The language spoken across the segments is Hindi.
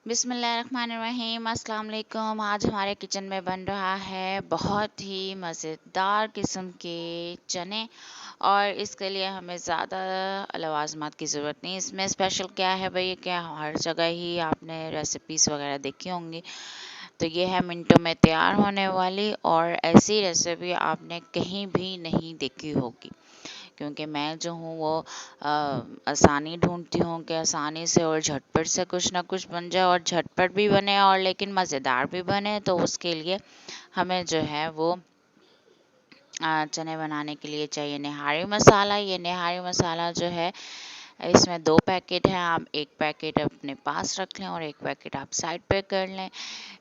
बिस्मिल्लाहिर्रहमानिर्रहीम, अस्सलाम वालेकुम। आज हमारे किचन में बन रहा है बहुत ही मज़ेदार किस्म के चने और इसके लिए हमें ज़्यादा लवाज़मात की ज़रूरत नहीं। इसमें स्पेशल क्या है भाई, क्या हर जगह ही आपने रेसिपीज़ वगैरह देखी होंगी, तो ये है मिनटों में तैयार होने वाली और ऐसी रेसिपी आपने कहीं भी नहीं देखी होगी। क्योंकि मैं जो हूँ वो आसानी ढूंढती हूँ कि आसानी से और झटपट से कुछ ना कुछ बन जाए और झटपट भी बने और लेकिन मज़ेदार भी बने। तो उसके लिए हमें जो है वो चने बनाने के लिए चाहिए निहारी मसाला। ये निहारी मसाला जो है इसमें 2 पैकेट हैं, आप 1 पैकेट अपने पास रख लें और 1 पैकेट आप साइड पे कर लें।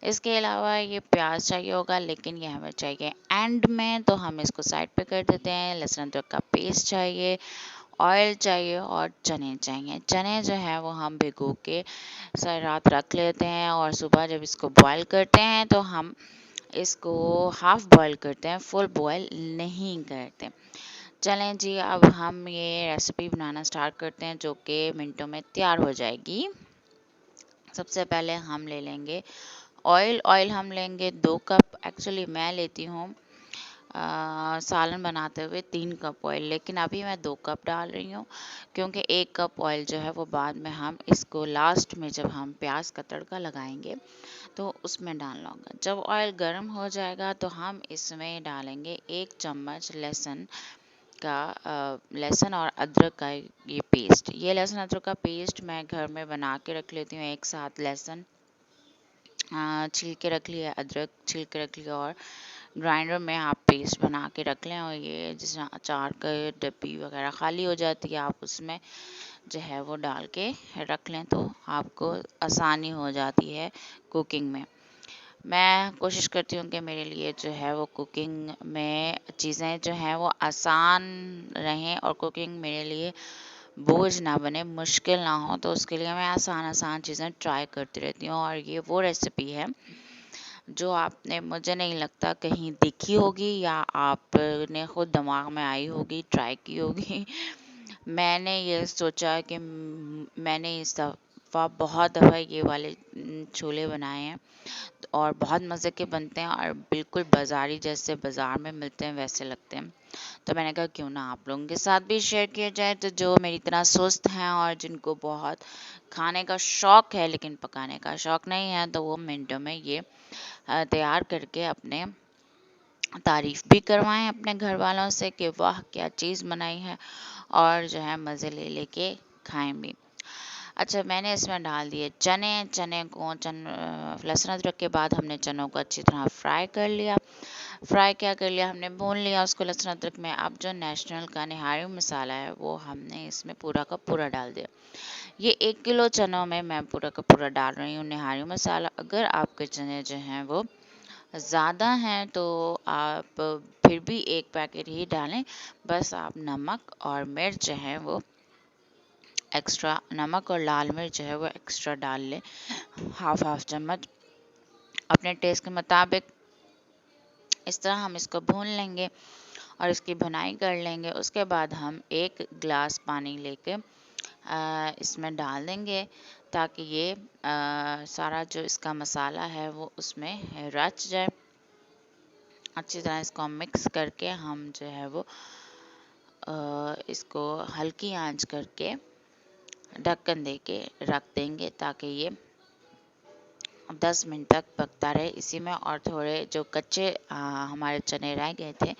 इसके अलावा ये प्याज चाहिए होगा, लेकिन ये हमें चाहिए एंड में, तो हम इसको साइड पे कर देते हैं। लहसुन अदरक का पेस्ट चाहिए, ऑयल चाहिए और चने चाहिए। चने जो है वो हम भिगो के सारी रात रख लेते हैं और सुबह जब इसको बॉईल करते हैं तो हम इसको हाफ बॉईल करते हैं, फुल बॉईल नहीं करते। चलें जी, अब हम ये रेसिपी बनाना स्टार्ट करते हैं जो कि मिनटों में तैयार हो जाएगी। सबसे पहले हम ले लेंगे ऑयल। ऑयल हम लेंगे 2 कप। एक्चुअली मैं लेती हूँ सालन बनाते हुए 3 कप ऑयल, लेकिन अभी मैं 2 कप डाल रही हूँ क्योंकि 1 कप ऑयल जो है वो बाद में हम इसको लास्ट में जब हम प्याज का तड़का लगाएंगे तो उसमें डालना होगा। जब ऑयल गर्म हो जाएगा तो हम इसमें डालेंगे 1 चम्मच लहसुन और अदरक का ये पेस्ट। ये लहसुन अदरक का पेस्ट मैं घर में बना के रख लेती हूँ। एक साथ लहसुन छील के रख लिया, अदरक छील के रख लिया और ग्राइंडर में आप पेस्ट बना के रख लें। और ये जैसे अचार का डब्बी वगैरह खाली हो जाती है, आप उसमें जो है वो डाल के रख लें तो आपको आसानी हो जाती है कुकिंग में। मैं कोशिश करती हूँ कि मेरे लिए जो है वो कुकिंग में चीज़ें जो हैं वो आसान रहें और कुकिंग मेरे लिए बोझ ना बने, मुश्किल ना हो। तो उसके लिए मैं आसान आसान चीज़ें ट्राई करती रहती हूँ और ये वो रेसिपी है जो आपने, मुझे नहीं लगता, कहीं देखी होगी या आपने खुद दिमाग में आई होगी, ट्राई की होगी। मैंने ये सोचा कि मैंने इस दफ़ा बहुत दफ़ा ये वाले छोले बनाए हैं और बहुत मज़े के बनते हैं और बिल्कुल बाज़ारी जैसे बाज़ार में मिलते हैं वैसे लगते हैं। तो मैंने कहा क्यों ना आप लोगों के साथ भी शेयर किया जाए, तो जो मेरी तरह सुस्त हैं और जिनको बहुत खाने का शौक़ है लेकिन पकाने का शौक़ नहीं है, तो वो मिनटों में ये तैयार करके अपने तारीफ़ भी करवाएं अपने घर वालों से कि वाह क्या चीज़ बनाई है, और जो है मज़े ले लेके खाएं भी। अच्छा, मैंने इसमें डाल दिए चने। चने को लहसुन अदरक के बाद हमने चनों को अच्छी तरह फ्राई कर लिया। फ्राई क्या कर लिया, हमने भून लिया उसको लहसुन अदरक में। अब जो नेशनल का निहारी मसाला है वो हमने इसमें पूरा का पूरा डाल दिया। ये 1 किलो चनों में मैं पूरा का पूरा डाल रही हूँ निहारी मसाला। अगर आपके चने जो हैं वो ज़्यादा हैं तो आप फिर भी 1 पैकेट ही डालें। बस आप नमक और मिर्च जो है वो एक्स्ट्रा, नमक और लाल मिर्च जो है वो एक्स्ट्रा डाल लें, हाफ चम्मच अपने टेस्ट के मुताबिक। इस तरह हम इसको भून लेंगे और इसकी भुनाई कर लेंगे। उसके बाद हम 1 गिलास पानी लेके इसमें डाल देंगे ताकि ये सारा जो इसका मसाला है वो उसमें रच जाए। अच्छी तरह इसको मिक्स करके हम जो है वो इसको हल्की आंच करके ढक्कन दे के रख देंगे ताकि ये 10 मिनट तक पकता रहे इसी में। और थोड़े जो कच्चे हमारे चने रह गए थे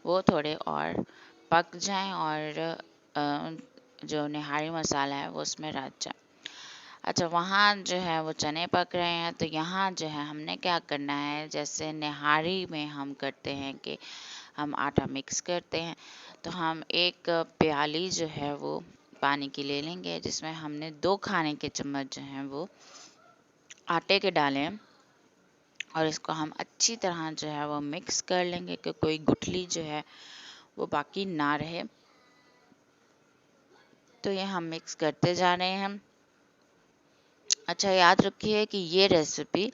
वो थोड़े और पक जाएं और जो निहारी मसाला है वो उसमें रच जाए। अच्छा, वहाँ जो है वो चने पक रहे हैं, तो यहाँ जो है हमने क्या करना है, जैसे निहारी में हम करते हैं कि हम आटा मिक्स करते हैं, तो हम 1 प्याली जो है वो पानी की ले लेंगे जिसमें हमने 2 खाने के चम्मच जो हैं वो आटे के डाले हैं और इसको हम अच्छी तरह जो है वो मिक्स कर लेंगे कि कोई गुठली जो है वो बाकी ना रहे। तो ये हम मिक्स करते जा रहे हैं। अच्छा, याद रखिए कि ये रेसिपी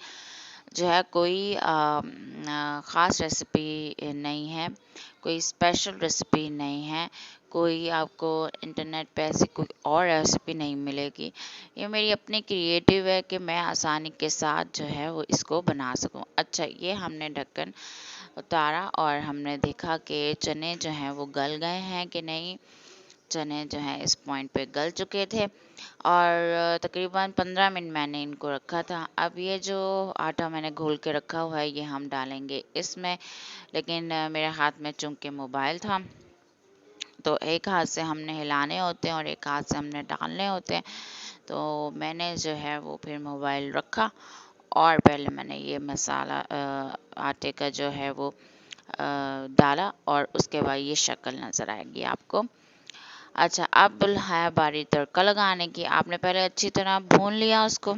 जो है कोई ख़ास रेसिपी नहीं है, कोई स्पेशल रेसिपी नहीं है, कोई आपको इंटरनेट पे ऐसी कोई और रेसिपी नहीं मिलेगी। ये मेरी अपनी क्रिएटिव है कि मैं आसानी के साथ जो है वो इसको बना सकूं। अच्छा, ये हमने ढक्कन उतारा और हमने देखा कि चने जो हैं वो गल गए हैं कि नहीं। चने जो हैं इस पॉइंट पे गल चुके थे और तकरीबन 15 मिनट मैंने इनको रखा था। अब ये जो आटा मैंने घोल के रखा हुआ है ये हम डालेंगे इसमें, लेकिन मेरे हाथ में चूंकि मोबाइल था तो एक हाथ से हमने हिलाने होते हैं और एक हाथ से हमने डालने होते हैं। तो मैंने जो है वो फिर मोबाइल रखा और पहले मैंने ये मसाला आटे का जो है वो डाला और उसके बाद ये शक्ल नज़र आएगी आपको। अच्छा, अब है बारी तड़का लगाने की। आपने पहले अच्छी तरह भून लिया उसको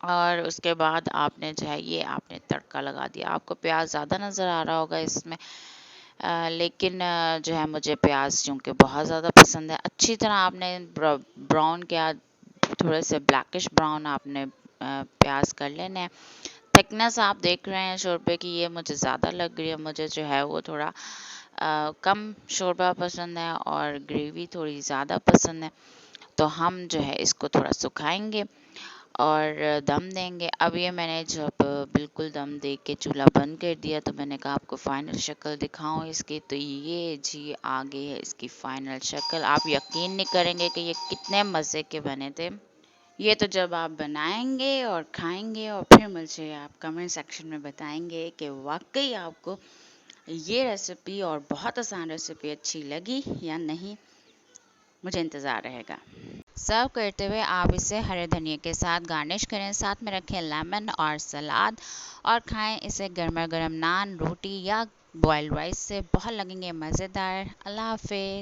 और उसके बाद आपने जो है ये आपने तड़का लगा दिया। आपको प्याज ज़्यादा नज़र आ रहा होगा इसमें, लेकिन जो है मुझे प्याज क्योंकि बहुत ज़्यादा पसंद है। अच्छी तरह आपने ब्राउन किया, थोड़े से ब्लैकिश ब्राउन आपने प्याज कर लेने हैं। थिकनेस आप देख रहे हैं शोरबे की, ये मुझे ज़्यादा लग रही है। मुझे जो है वो थोड़ा कम शोरबा पसंद है और ग्रेवी थोड़ी ज़्यादा पसंद है। तो हम जो है इसको थोड़ा सुखाएंगे और दम देंगे। अब ये मैंने जब बिल्कुल दम दे के चूल्हा बंद कर दिया तो मैंने कहा आपको फ़ाइनल शक्ल दिखाऊं इसकी। तो ये जी आ गई है इसकी फ़ाइनल शक्ल। आप यकीन नहीं करेंगे कि ये कितने मज़े के बने थे। ये तो जब आप बनाएंगे और खाएंगे और फिर मुझे आप कमेंट सेक्शन में बताएंगे कि वाकई आपको ये रेसिपी और बहुत आसान रेसिपी अच्छी लगी या नहीं। मुझे इंतज़ार रहेगा। सर्व करते हुए आप इसे हरे धनिया के साथ गार्निश करें, साथ में रखें लेमन और सलाद और खाएं इसे गर्मा गर्म नान, रोटी या बॉइल्ड राइस से। बहुत लगेंगे मज़ेदार। अल्लाह हाफिज़।